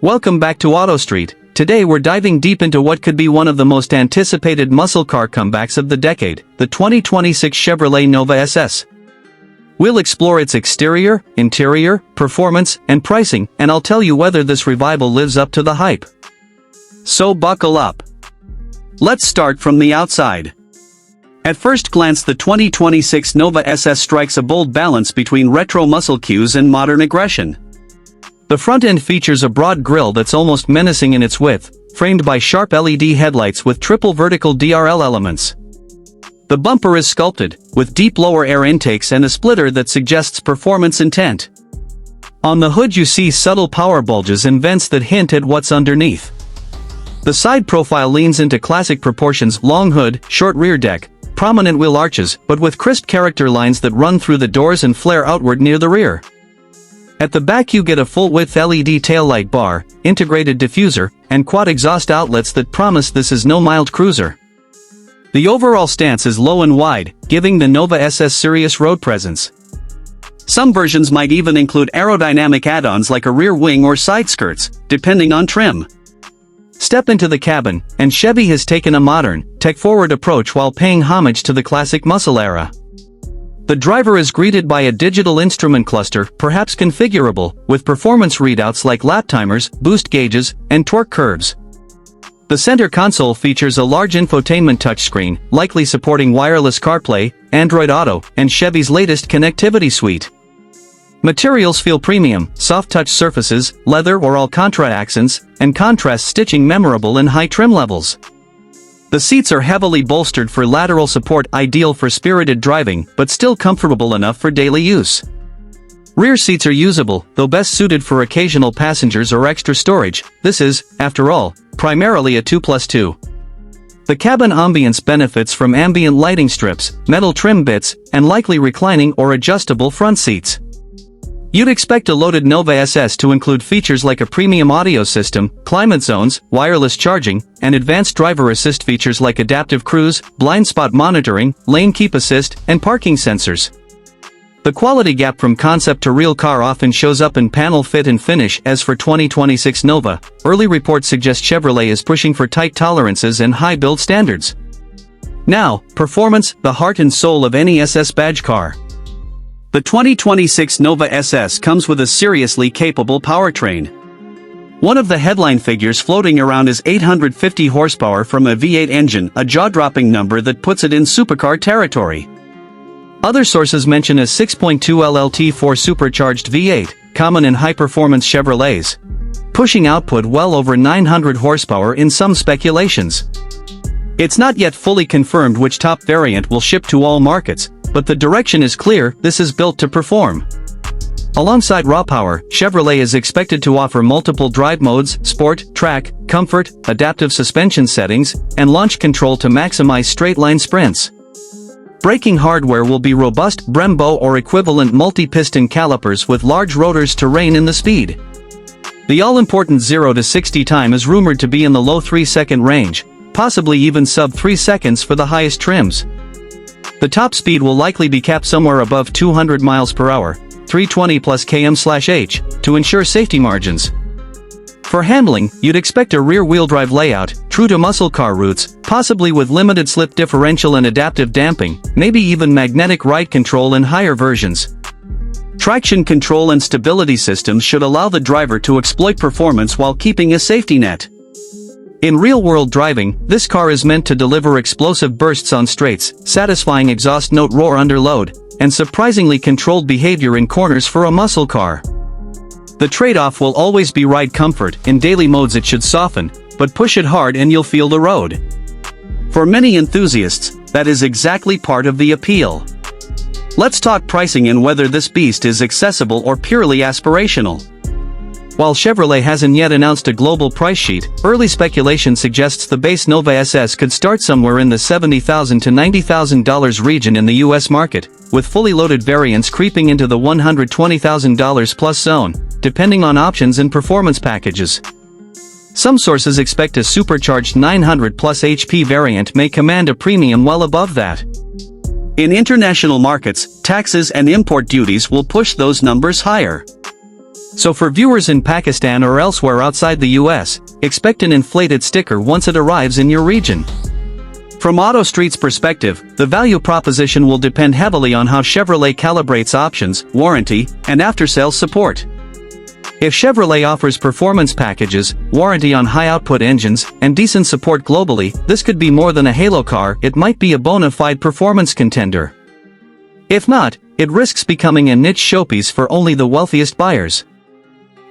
Welcome back to Auto Street. Today we're diving deep into what could be one of the most anticipated muscle car comebacks of the decade, the 2026 Chevrolet Nova SS. We'll explore its exterior, interior, performance, and pricing, and I'll tell you whether this revival lives up to the hype. So buckle up. Let's start from the outside. At first glance, the 2026 Nova SS strikes a bold balance between retro muscle cues and modern aggression. The front end features a broad grille that's almost menacing in its width, framed by sharp LED headlights with triple vertical DRL elements. The bumper is sculpted, with deep lower air intakes and a splitter that suggests performance intent. On the hood you see subtle power bulges and vents that hint at what's underneath. The side profile leans into classic proportions: long hood, short rear deck, prominent wheel arches, but with crisp character lines that run through the doors and flare outward near the rear. At the back you get a full-width LED taillight bar, integrated diffuser, and quad exhaust outlets that promise this is no mild cruiser. The overall stance is low and wide, giving the Nova SS serious road presence. Some versions might even include aerodynamic add-ons like a rear wing or side skirts, depending on trim. Step into the cabin, and Chevy has taken a modern, tech-forward approach while paying homage to the classic muscle era. The driver is greeted by a digital instrument cluster, perhaps configurable, with performance readouts like lap timers, boost gauges, and torque curves. The center console features a large infotainment touchscreen, likely supporting wireless CarPlay, Android Auto, and Chevy's latest connectivity suite. Materials feel premium: soft-touch surfaces, leather or Alcantara accents, and contrast stitching memorable in high trim levels. The seats are heavily bolstered for lateral support, ideal for spirited driving, but still comfortable enough for daily use. Rear seats are usable, though best suited for occasional passengers or extra storage. This is, after all, primarily a 2+2. The cabin ambience benefits from ambient lighting strips, metal trim bits, and likely reclining or adjustable front seats. You'd expect a loaded Nova SS to include features like a premium audio system, climate zones, wireless charging, and advanced driver assist features like adaptive cruise, blind spot monitoring, lane keep assist, and parking sensors. The quality gap from concept to real car often shows up in panel fit and finish. As for 2026 Nova, early reports suggest Chevrolet is pushing for tight tolerances and high build standards. Now, performance, the heart and soul of any SS badge car. The 2026 Nova SS comes with a seriously capable powertrain. One of the headline figures floating around is 850 horsepower from a V8 engine, a jaw-dropping number that puts it in supercar territory. Other sources mention a 6.2 LLT4 supercharged V8, common in high-performance Chevrolets, pushing output well over 900 horsepower in some speculations. It's not yet fully confirmed which top variant will ship to all markets, but the direction is clear: this is built to perform. Alongside raw power, Chevrolet is expected to offer multiple drive modes: sport, track, comfort, adaptive suspension settings, and launch control to maximize straight-line sprints. Braking hardware will be robust Brembo or equivalent multi-piston calipers with large rotors to rein in the speed. The all-important 0 to 60 time is rumored to be in the low 3-second range, possibly even sub 3 seconds for the highest trims. The top speed will likely be capped somewhere above 200 miles per hour, 320 plus km/h, to ensure safety margins. For handling, you'd expect a rear-wheel drive layout, true to muscle car roots, possibly with limited slip differential and adaptive damping, maybe even magnetic ride control in higher versions. Traction control and stability systems should allow the driver to exploit performance while keeping a safety net. In real-world driving, this car is meant to deliver explosive bursts on straights, satisfying exhaust note roar under load, and surprisingly controlled behavior in corners for a muscle car. The trade-off will always be ride comfort. In daily modes it should soften, but push it hard and you'll feel the road. For many enthusiasts, that is exactly part of the appeal. Let's talk pricing and whether this beast is accessible or purely aspirational. While Chevrolet hasn't yet announced a global price sheet, early speculation suggests the base Nova SS could start somewhere in the $70,000 to $90,000 region in the US market, with fully loaded variants creeping into the $120,000 plus zone, depending on options and performance packages. Some sources expect a supercharged 900 plus HP variant may command a premium well above that. In international markets, taxes and import duties will push those numbers higher. So for viewers in Pakistan or elsewhere outside the US, expect an inflated sticker once it arrives in your region. From AutoStreet's perspective, the value proposition will depend heavily on how Chevrolet calibrates options, warranty, and after-sales support. If Chevrolet offers performance packages, warranty on high-output engines, and decent support globally, this could be more than a halo car, it might be a bona fide performance contender. If not, it risks becoming a niche showpiece for only the wealthiest buyers.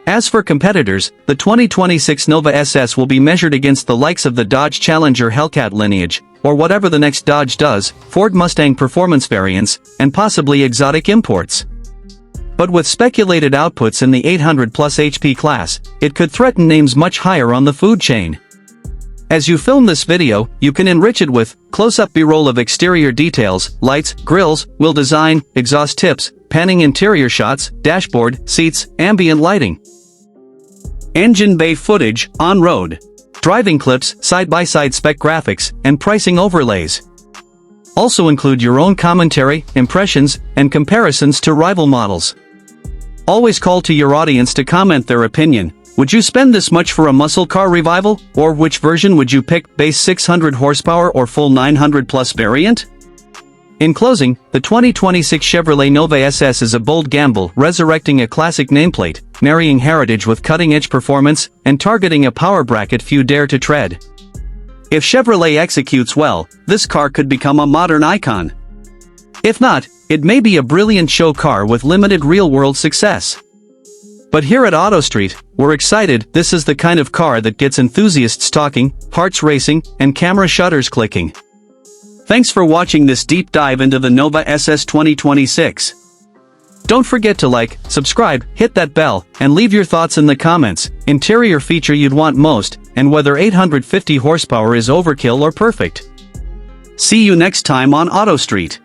As for competitors, the 2026 Nova SS will be measured against the likes of the Dodge Challenger Hellcat lineage, or whatever the next Dodge does, Ford Mustang performance variants, and possibly exotic imports. But with speculated outputs in the 800-plus HP class, it could threaten names much higher on the food chain. As you film this video, you can enrich it with close-up B-roll of exterior details, lights, grills, wheel design, exhaust tips, panning interior shots, dashboard, seats, ambient lighting, engine bay footage, on-road, driving clips, side-by-side spec graphics, and pricing overlays. Also include your own commentary, impressions, and comparisons to rival models. Always call to your audience to comment their opinion. Would you spend this much for a muscle car revival? Or which version would you pick, base 600 horsepower or full 900-plus variant? In closing, the 2026 Chevrolet Nova SS is a bold gamble, resurrecting a classic nameplate, marrying heritage with cutting-edge performance, and targeting a power bracket few dare to tread. If Chevrolet executes well, this car could become a modern icon. If not, it may be a brilliant show car with limited real-world success. But here at AutoStreet, we're excited. This is the kind of car that gets enthusiasts talking, hearts racing, and camera shutters clicking. Thanks for watching this deep dive into the Nova SS 2026. Don't forget to like, subscribe, hit that bell, and leave your thoughts in the comments, interior feature you'd want most, and whether 850 horsepower is overkill or perfect. See you next time on AutoStreet.